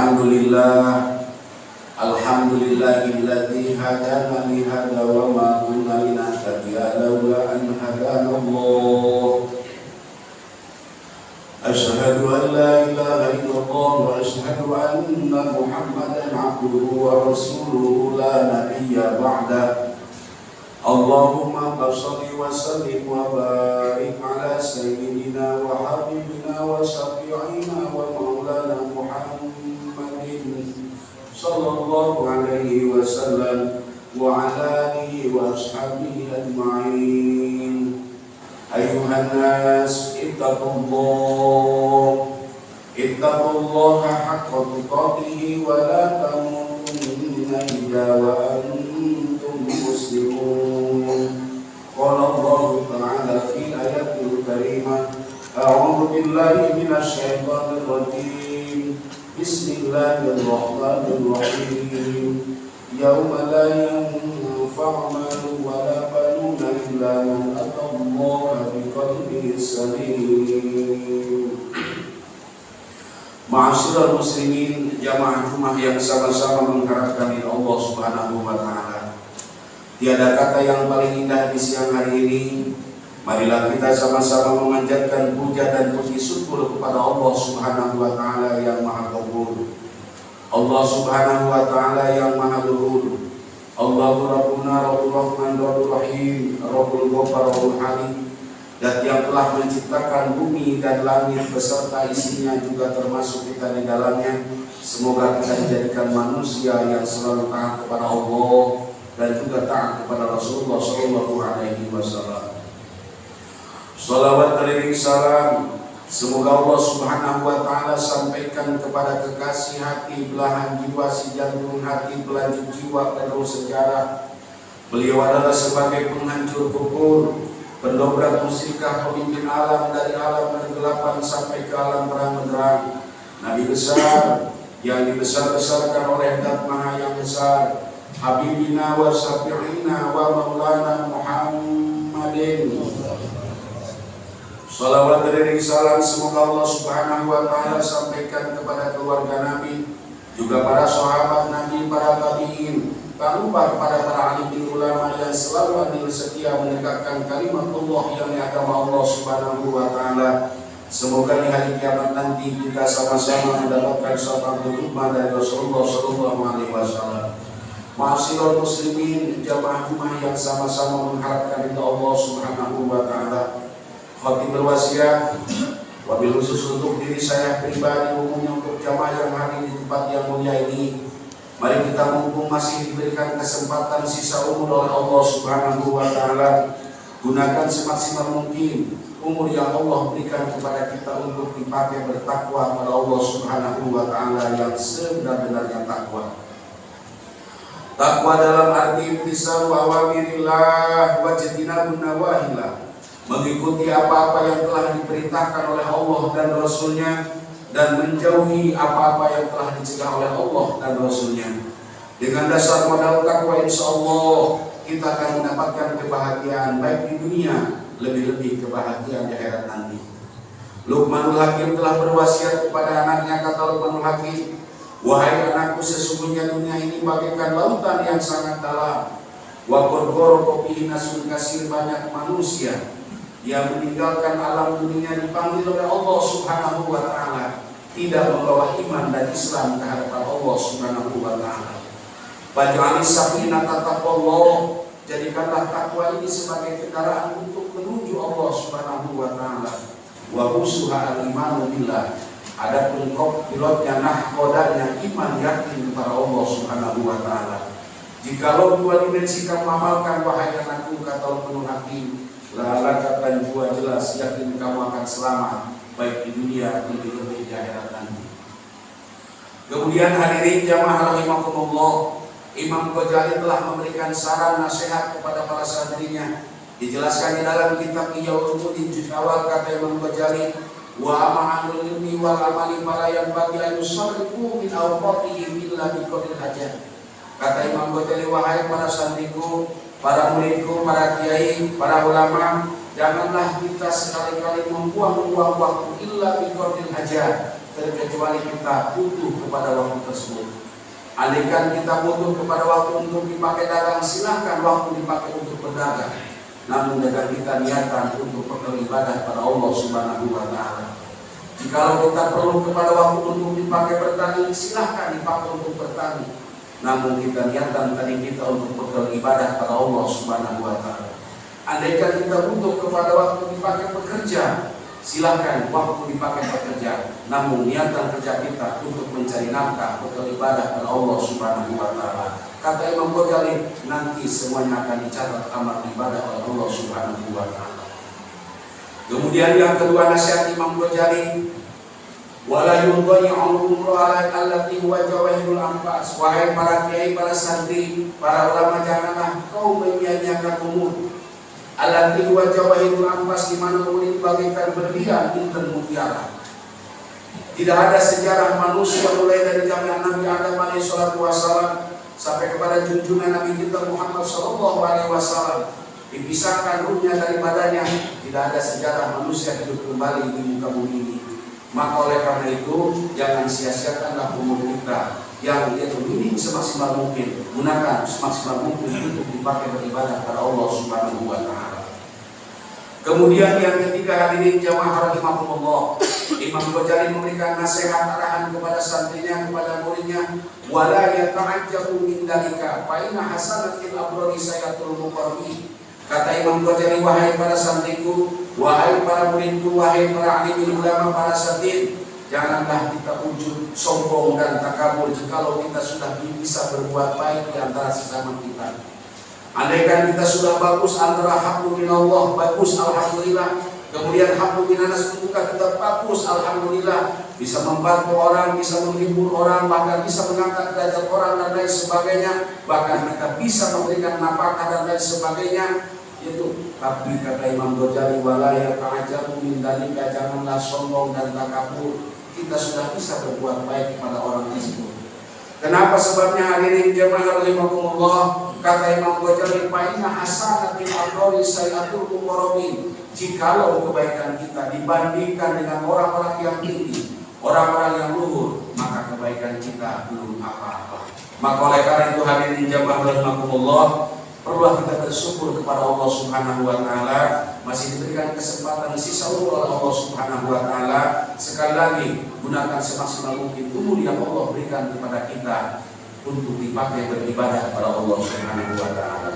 Alhamdulillah, alhamdulillahilladzi hadana li hada wa ma kunna linahtadiya laula an hadana Allah. Asyhadu an la ilaha illallah wa asyhadu anna Muhammadan abduhu wa rasuluhu la nabiyya ba'da. Allahumma shalli wa sallim wa barik ala sayyidina wa habibina wa syafi'ina wa maulana Muhammadin sallallahu alaihi wasallam wa ala alihi wa ashabihi ajma'in. Ayuhan nas, ittaqullaha haqqa tuqatih wa la tamutunna illa wa antum muslimun. Qala Allah ta'ala fi ayatil karimah, a'udzu billahi minasy syaithanir rajim. Bismillahirrahmanirrahim. Yauma la yanfa'u malun wa la banuna illa man atallaha biqalbin salim. Ma'asyiral muslimin, jamaah Jumat yang sama-sama mengharapkan Allah Subhanahu wa taala. Tiada kata yang paling indah di siang hari ini. Marilah kita sama-sama memanjatkan puja dan puji syukur kepada Allah Subhanahu wa taala yang Maha Ghaffur, Allah Subhanahu wa taala yang Maha Luhur. Allahu Rabbuna Rabbul Rahman Rabbul Rahim Rabbul Ghaffar Rabbul Halim. Dan yang telah menciptakan bumi dan langit beserta isinya juga termasuk kita di dalamnya. Semoga kita dijadikan manusia yang selalu taat kepada Allah dan juga taat kepada Rasulullah sallallahu alaihi wasallam. Salawat beriring salam, semoga Allah Subhanahu wa taala sampaikan kepada kekasih hati, belahan jiwa, si jantung hati, pelanjut jiwa, penerus sejarah. Beliau adalah sebagai penghancur kufur, pendobrak musyrikah, pemimpin alam dari alam kegelapan sampai ke alam terang benderang. Nabi besar yang dibesar-besarkan oleh Zat Maha yang besar, Habibina wa Syafi'ina wa Maulana Muhammadin. Salawat beriring salam, semoga Allah Subhanahu wa taala sampaikan kepada keluarga Nabi, juga para sahabat Nabi, para tabi'in, tak lupa kepada para alim ulama yang selalu adil setia menegakkan kalimat Allah yang agama Allah Subhanahu wa taala. Semoga di hari kiamat nanti kita sama-sama mendapatkan syafaat ummah dari Rasulullah sallallahu alaihi wasallam. Ma'asyiral muslimin, jamaah Jumat yang sama-sama mengharapkan ridha Allah Subhanahu wa taala. Khatib berwasiat, wabil khusus untuk diri saya pribadi, umumnya untuk jamaah yang hadir di tempat yang mulia ini. Mari kita mumpung masih diberikan kesempatan sisa umur oleh Allah Subhanahu wa taala, gunakan semaksimal mungkin umur yang Allah berikan kepada kita untuk dipakai bertakwa kepada Allah Subhanahu wa taala yang sebenar-benarnya takwa. Takwa dalam arti imtisalu awamirillah wa jtinabun nawahillah, mengikuti apa-apa yang telah diperintahkan oleh Allah dan Rasulnya, dan menjauhi apa-apa yang telah dicegah oleh Allah dan Rasulnya. Dengan dasar modal takwa, insya Allah kita akan mendapatkan kebahagiaan baik di dunia, lebih-lebih kebahagiaan di akhirat nanti. Luqmanul Hakim telah berwasiat kepada anaknya, kata Luqmanul Hakim, wahai anakku, sesungguhnya dunia ini bagaikan lautan yang sangat dalam. Wa qad gharaqa fihi nasun katsir, banyak manusia yang meninggalkan alam dunia dipanggil oleh Allah Subhanahu wa taala, tidak membawa iman dan Islam ke hadapan Allah Subhanahu wa taala. Faj'alis sakinata taqwallah, jadikanlah takwa ini sebagai kendaraan untuk menuju Allah Subhanahu wa taala. Wa usuha al-imanu billah, adapun pilotnya nahkodanya iman yakin kepada Allah Subhanahu wa taala. Jikalau dua dimensi kamu amalkan, wahai anakku, kata Luqmanul Hakim, laka dan jua jelas yakin kamu akan selamat baik di dunia lebih-lebih di akhirat nanti. Kemudian hadirin jamaah rahimakumullah, Imam Ghazali telah memberikan saran nasihat kepada para santrinya. Dijelaskan di dalam kitab Ihya Ulumuddin juz awal, kata Imam Ghazali, wa ma'anul ilmi wal amali fala yanbaghi an yusarrifu min awqatihim illa bi qadril hajat. Kata Imam Ghazali, wahai para santriku, para muridku, para kiai, para ulama, janganlah kita sekali-kali membuang-buang waktu illa bi qadril hajat, terkecuali kita butuh kepada waktu tersebut. Andaikan kita butuh kepada waktu untuk dipakai dagang, silahkan waktu dipakai untuk berdagang. Namun dagang kita niatan untuk beribadah pada Allah Subhanahu wa Ta'ala. Jikalau kita perlu kepada waktu untuk dipakai bertani, silahkan dipakai untuk bertani. Namun kita niatan tadi kita untuk beribadah pada Allah Subhanahu wa Ta'ala. Andaikan kita butuh kepada waktu dipakai bekerja, silahkan waktu dipakai bekerja. Namun niatan kerja kita untuk mencari nafkah, beribadah pada Allah Subhanahu wa Ta'ala. Kata Imam Ghazali, nanti semuanya akan dicatat amal ibadah oleh Allah Subhanahu wa Ta'ala. Kemudian yang kedua nasihat Imam Ghazali, wala yudhayyi'ul umra allati huwa jawahirul anfas. Wahai para kiai, para santri, para ulama, janganlah kau menyia-nyiakan umur allati huwa jawahirul anfas, di mana umur ini bagaikan berlian intan mutiara. Tidak ada sejarah manusia mulai dari zaman Nabi Adam alaihi salatu wasallam sampai kepada junjungan Nabi kita Muhammad sallallahu alaihi wasallam, dipisahkan ruhnya dari badannya. Tidak ada sejarah manusia hidup kembali di muka bumi ini. Maka oleh karena itu jangan sia-siakanlah umur kita yang itu minim semaksimal mungkin. Gunakan semaksimal mungkin untuk dipakai beribadah pada Allah Subhanahu wa Ta'ala. Kemudian yang ketiga, hadirin jamaah rahimakumullah, Imam Ghazali memberikan nasihat arahan kepada santrinya, kepada muridnya, wala yata'ajjabu min dalika fa inna hasanatil abrari sayatul muqarrabin. Kata Imam Ghazali, wahai para santriku, wahai para muridku, wahai para alim ulama, para satid, janganlah kita ujub, sombong dan takabur jikalau kita sudah bisa berbuat baik di antara sesama kita. Andaikan kita sudah bagus antara alhamdulillah, bagus alhamdulillah, kemudian alhamdulillah semoga kita bagus alhamdulillah, bisa membantu orang, bisa menghibur orang, bahkan bisa mengangkat derajat orang dan lain sebagainya, bahkan kita bisa memberikan nafkah dan lain sebagainya. Itu tapi kata Imam Ghazali, wala yata'ajjabu min dalika, janganlah sombong dan takabur. Kita sudah bisa berbuat baik kepada orang tersebut. Kenapa sebabnya, hadirin jamaah rahimakumullah? Kata Imam Ghazali, fa inna hasanatil abrari sayatul muqarrabin. Jikalau kebaikan kita dibandingkan dengan orang-orang yang tinggi, orang-orang yang luhur, maka kebaikan kita belum apa-apa. Maka oleh karena itu, hadirin jamaah rahimakumullah, perlulah kita bersyukur kepada Allah Subhanahu wa Ta'ala, masih diberikan kesempatan sisa umur oleh Allah Subhanahu wa Ta'ala. Sekali lagi, gunakan semaksimal mungkin umur yang Allah berikan kepada kita untuk dipakai beribadah kepada Allah Subhanahu wa Ta'ala.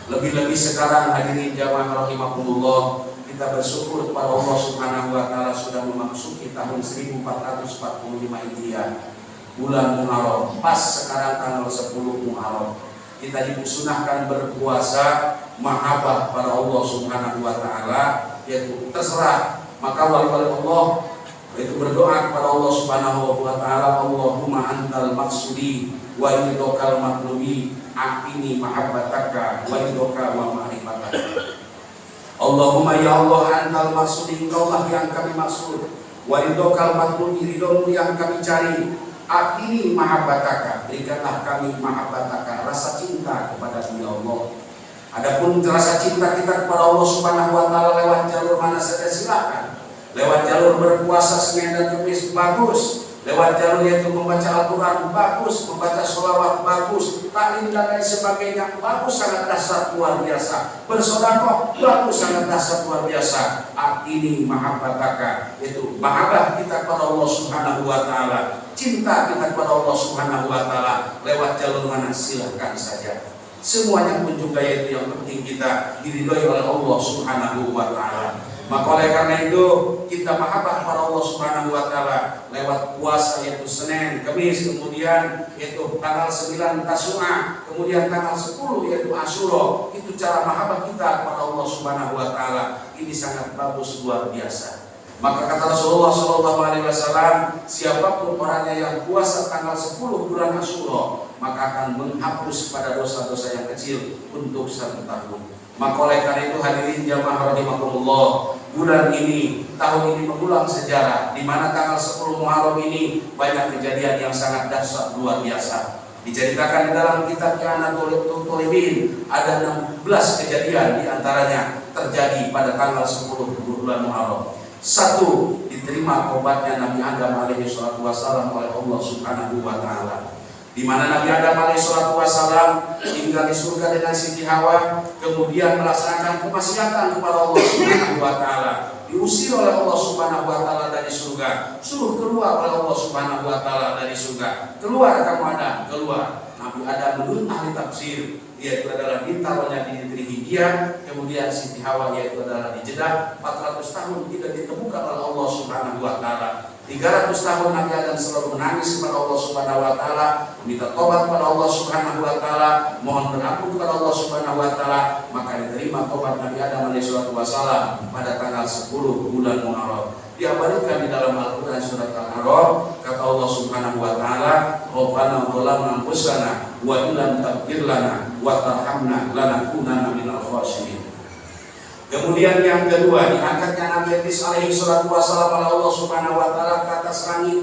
Lebih-lebih sekarang, hadirin jamaah rahimakumullah, kita bersyukur kepada Allah Subhanahu wa Ta'ala sudah memasuki tahun 1445 Hijriah, bulan Muharram. Pas sekarang tanggal 10 Muharram, kita disunahkan berpuasa mahabbah pada Allah Subhanahu wa Ta'ala, yaitu terserah. Maka wali-wali Allah itu berdoa kepada Allah Subhanahu wa Ta'ala, Allahumma antal maksudi wa idokal matlubi aqini mahabbataka wa idoka wa ma'rifataka. Allahumma ya Allah, antal maksudi, engkaulah yang kami maksud, wa idokal matlubi, ridhomu yang kami cari, aqini mahabbataka, berikanlah kami mahabbataka, rasa cinta kepada Dia Allah. Adapun rasa cinta kita kepada Allah Subhanahu wa Ta'ala lewat jalur mana saja silakan. Lewat jalur berpuasa Senin dan Kamis bagus, lewat jalur yaitu membaca Al-Quran bagus, membaca sholawat bagus, taklim dan lain sebagainya bagus, sangat dahsyat luar biasa. Bersedekah bagus, sangat dahsyat luar biasa. Ini mahabbataka, yaitu mahabbah kita kepada Allah Subhanahu wa Ta'ala, cinta kita kepada Allah Subhanahu wa Ta'ala lewat jalur mana silahkan saja. Semuanya pun juga yaitu yang penting kita diridhoi oleh Allah Subhanahu wa Ta'ala. Maka oleh karena itu kita mahabbah kepada Allah Subhanahu wa Ta'ala lewat puasa yaitu Senin, Kamis, kemudian yaitu tanggal 9 Tasu'a, kemudian tanggal 10 yaitu Asyura. Itu cara mahabbah kita kepada Allah Subhanahu wa Ta'ala. Ini sangat bagus, luar biasa. Maka kata Rasulullah SAW, siapapun orangnya yang puasa tanggal 10 bulan Asyura, maka akan menghapus pada dosa-dosa yang kecil untuk 1 tahun. Maka oleh karena itu, hadirin jamaah rahimakumullah, bulan ini, tahun ini mengulang sejarah, di mana tanggal 10 Muharram ini banyak kejadian yang sangat dahsyat luar biasa. Diceritakan di dalam kitab I'anatul Thalibin ada 16 kejadian diantaranya terjadi pada tanggal 10 bulan Muharram. Satu, diterima tobatnya Nabi Adam alaihi salatu wassalam oleh Allah Subhanahu wa taala. Di mana Nabi Adam alaihi salatu wassalam tinggal di surga dengan Siti Hawa, kemudian melaksanakan kemaksiatan kepada Allah Subhanahu wa taala. Diusir oleh Allah Subhanahu wa taala dari surga, suruh keluar oleh Allah Subhanahu wa taala dari surga. Keluar kamu Adam, keluar. Nabi Adam menurut ahli tafsir yaitu adalah ditaruhnya di negeri Hindia, kemudian Siti Hawa yaitu adalah di Jeddah. 400 tahun tidak ditemukan oleh Allah Subhanahu wa taala. 300 tahun Nabi Adam selalu menangis kepada Allah Subhanahu wa taala, meminta tobat kepada Allah Subhanahu wa taala, mohon berampun kepada Allah Subhanahu wa taala, maka diterima tobat Nabi Adam alaihi salatu wasallam pada tanggal 10 bulan Muharram. Diabadikan di dalam Al-Qur'an surat Al-A'raf, kata Allah Subhanahu wa taala, "Rabbana zalamna anfusana wa illam taghfir lana wa tarhamna lanakunanna minal khasirin." Kemudian yang kedua, diangkatnya Nabi Idris alaihi salatu wasallam oleh Allah Subhanahu wa taala ke atas langit.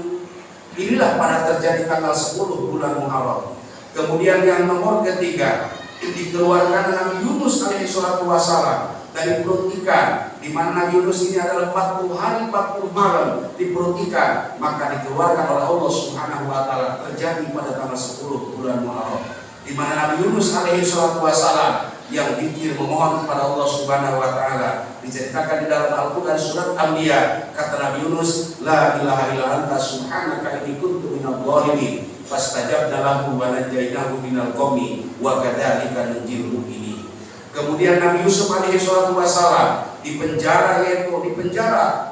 Inilah pada terjadi tanggal 10 bulan Muharram. Kemudian yang nomor ketiga, dikeluarkan Nabi Yunus alaihi salatu wasallam dari perut ikan, di mana Nabi Yunus ini adalah 40 hari 40 malam di perut ikan, maka dikeluarkan oleh Allah Subhanahu wa taala, terjadi pada tanggal 10 bulan Muharram, di mana Nabi Yunus alaihi salatu wasallam yang zikir memohon kepada Allah Subhanahu wa taala. Diceritakan di dalam Al-Qur'an surat Anbiya, kata Nabi Yunus, la ilaha illa anta subhanaka inni kuntu minadh dhalimin fastajabna lahu wa najainahu minal qawmi wa kadzalika nunjil mu'minin. Kemudian Nabi Yusuf alaihi salatu wasallam dipenjara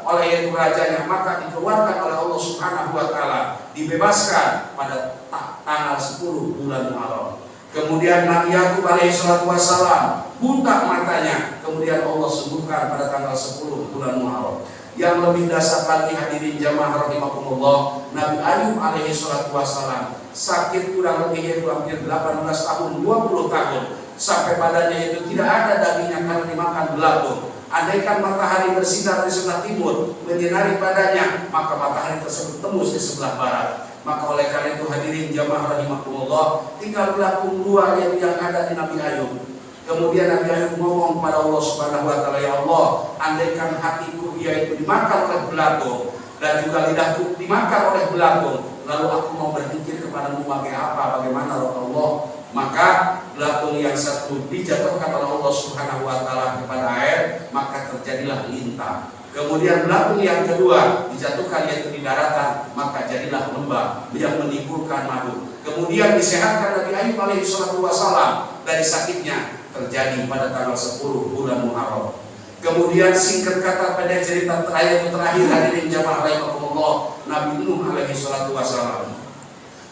oleh rajanya, maka dikeluarkan oleh Allah Subhanahu wa taala, dibebaskan pada tanggal 10 bulan Muharram. Kemudian Nabi Yakub alaihi salatu wassalam buta matanya, kemudian Allah sembuhkan pada tanggal 10 bulan Muharram. Yang lebih dasar lagi hadirin jamaah rahimakumullah, Nabi Ayub alaihi salatu wassalam sakit kurang lebih yaitu hampir 18 tahun, 20 tahun, sampai badannya itu tidak ada dagingnya karena dimakan belatung. Andaikan matahari bersinar di sebelah timur menyinari badannya, maka matahari tersebut tembus di sebelah barat. Maka oleh karena itu hadirin jamaah rahimakumullah, tinggal belatung dua yang ada di Nabi Ayub. Kemudian Nabi Ayub ngomong kepada Allah Subhanahu wa taala, ya Allah, andaikan hatiku yaitu dimakan oleh belatung dan juga lidahku dimakan oleh belatung, lalu aku mau berzikir kepadamu bagaimana Allah? Maka belatung yang satu dijatuhkan oleh Allah Subhanahu wa taala kepada air, maka terjadilah lintah. Kemudian belatung yang kedua dijatuhkan yaitu di daratan, maka jadilah lembah yang menimbulkan madu. Kemudian disehatkan Nabi Ayub alaihi salatu wassalam dari sakitnya, terjadi pada tanggal 10 bulan Muharram. Kemudian singkat kata pada cerita terakhir hadirin jamaah rahimakumullah, Nabi Nuh alaihi salatu wassalam,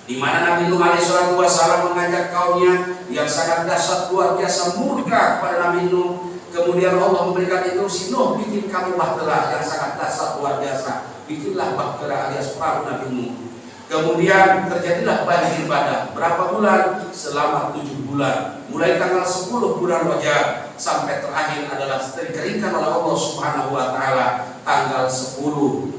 di mana Nabi Nuh alaihi salatu wassalam mengajak kaumnya yang sangat dahsyat luar biasa murka kepada Nabi Nuh. Kemudian Allah memberikan instruksi, Nuh, bikin kamu bahtera yang sangat dahsyat luar biasa. Bikinlah bahtera alias perahu Nabi Nuh. Kemudian terjadilah banjir bandang. Berapa bulan? Selama 7 bulan. Mulai tanggal 10 bulan Rajab sampai terakhir adalah dikeringkan oleh Allah Subhanahu wa taala tanggal 10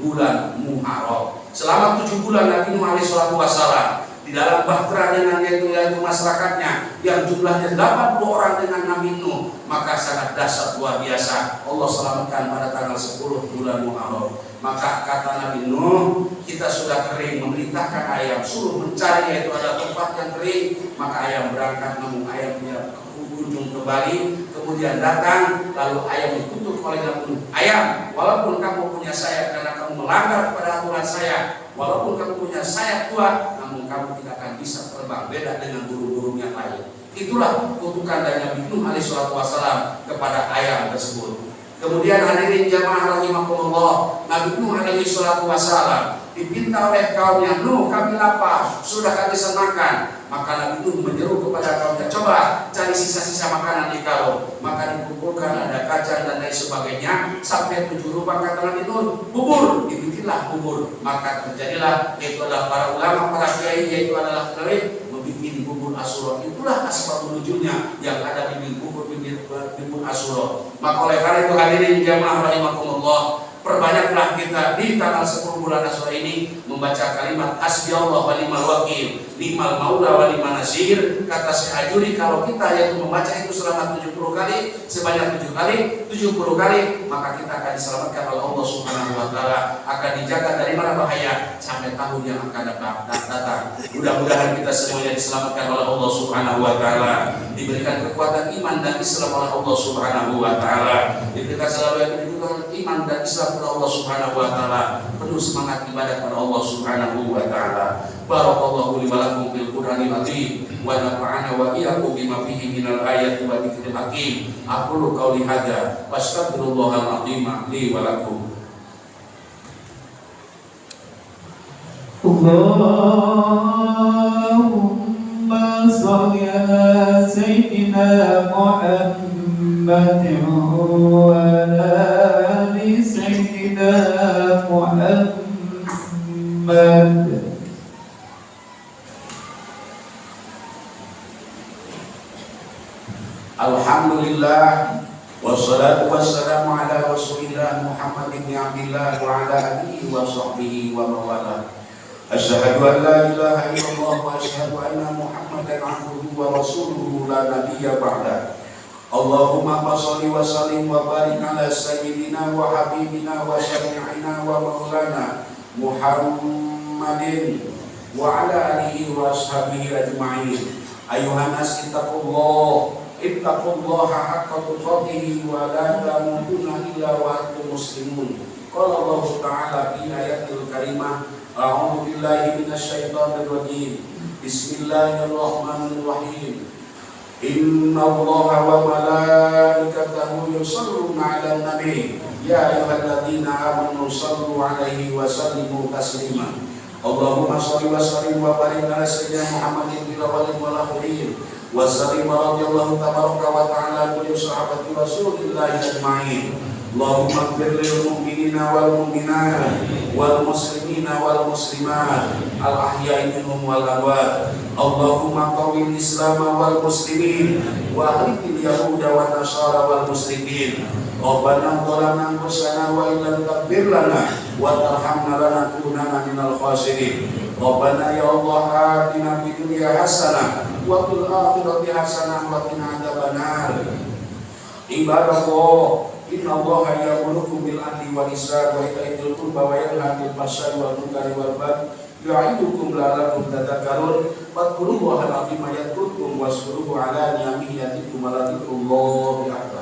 bulan Muharram. Selama 7 bulan Nabi Nuh alaihi salatu wassalam di dalam bahtera dengan yaitu masyarakatnya yang jumlahnya 80 orang dengan Nabi Nuh, maka sangat dahsyat luar biasa. Allah selamatkan pada tanggal 10 bulan Muharram. Maka kata Nabi Nuh, kita sudah kering, memerintahkan ayam suruh mencari yaitu ada tempat yang kering, maka ayam berangkat, namun ayam tidak kunjung kembali. Kemudian datang, lalu ayam dikutuk oleh Nabi Nuh, ayam, walaupun kamu punya sayap karena kamu melanggar kepada aturan saya, walaupun kamu punya sayap kuat, namun kamu tidak akan bisa terbang, beda dengan burung-burung yang lain. Itulah kutukan dari Nabi Nuh alaihi salatu wassalam kepada ayam tersebut. Kemudian hadirin jamaah rahimakumullah, Nabi Nuh alaihi salatu wassalam dipinta oleh kaumnya, Nuh, kami lapar, sudah kami makan. Maka Nabi Nuh menyeru kepada kaumnya, coba cari sisa-sisa makanan di karung. Maka dikumpulkan, ada kacang dan lain sebagainya, sampai 7 rupa. Kata Nabi Nuh, bubur, dibikinlah bubur. Maka terjadilah, yaitu adalah para ulama, para kiai, yaitu adalah membuat bubur Asyura. Itulah asbab nuzulnya yang ada di bubur Asyura. Maka oleh karena itu hadirin jamaah rahimakumullah, perbanyaklah kita di tanggal 10 bulan Asyura ini membaca kalimat hasbiyallah wa ni'mal wakil, ni'mal maula wa ni'man nasir. Kata Syekh Ajuri, kalau kita yaitu membaca itu selama 70 kali, sebanyak 7 kali, 70 kali, maka kita akan diselamatkan oleh Allah Subhanahu wa taala, akan dijaga dari mana bahaya sampai tahun yang akan datang. Mudah-mudahan kita semuanya diselamatkan oleh Allah Subhanahu wa taala, diberikan kekuatan iman dan Islam oleh Allah Subhanahu wa taala, diberikan selalu yang diberikan iman dan Islam oleh Allah Subhanahu wa taala, penuh semangat ibadah kepada Allah Subhanahu wa taala. Barakallahu li wa lakum fil Qur'anil azim wa nafa'ana wa iyyakum bima fihi minal ayati wa dzikril hakim. Aqulu qouli hadza wastaghfirullahal azim li wa lakum. Allahumma shalli ala sayyidina Muhammadin wa ala ali sayyidina Muhammad. Alhamdulillah wassalatu wassalamu ala Rasulillah Muhammad ibn Abdillah wa ala alihi wa sahbihi wa mawala. Asyhadu an la ilaha illallah wa asyhadu anna Muhammadan abduhu wa rasuluhu la nabiyya ba'da. Allahumma shalli wa sallim wa barik ala sayyidina wa habibina wa syafi'ina wa maulana Muhammadin wa ala alihi wa ashabihi ajma'in. Ayuhan nas ittaqullaha haqqa tuqatih wa la tamutunna illa wa antum muslimun. Qala Allah Ta'ala fi ayatil karimah, a'udzu billahi minasyaitonir rajim. Bismillahirrahmanirrahim. Inna Allaha wa malaikatahu yusholluna 'alan nabi ya ayyuhalladzina amanu shallu 'alaihi wa sallimu taslima. Allahumma shalli wa sallim wa barik ala sayyidina Muhammadin fil awwalin wal akhirin wa sallim radhiyallahu tabaraka wa ta'ala kulli sahabati Rasulillah ajma'in. Allahumma ighfir lil mu'minina wal mu'minat wal muslimina wal muslimat al ahya'i minhum wal amwat. Allahumma qawwil Islam wal muslimin wa ahlikil yahuda wan nasara wal musyrikin. Rabbana zalamna anfusana wa illam taghfir lana wa tarhamna lanakunanna minal khasirin. Rabbana ya Allah atina fid dunya hasanah wa fil akhirati hasanah wa qina adzabannar. Ibadallah, inna Allaha ya'murukum bil 'adli wal ihsani wa ita'i dzil qurba wa yanha 'anil fahsya'i wal munkari wal baghi ya'idukum la'allakum tadhakkarun. Fadhkurullaha al-'azima yadhkurkum washkuruhu 'ala ni'amihi yazidukum wa la dzikrullahi akbar.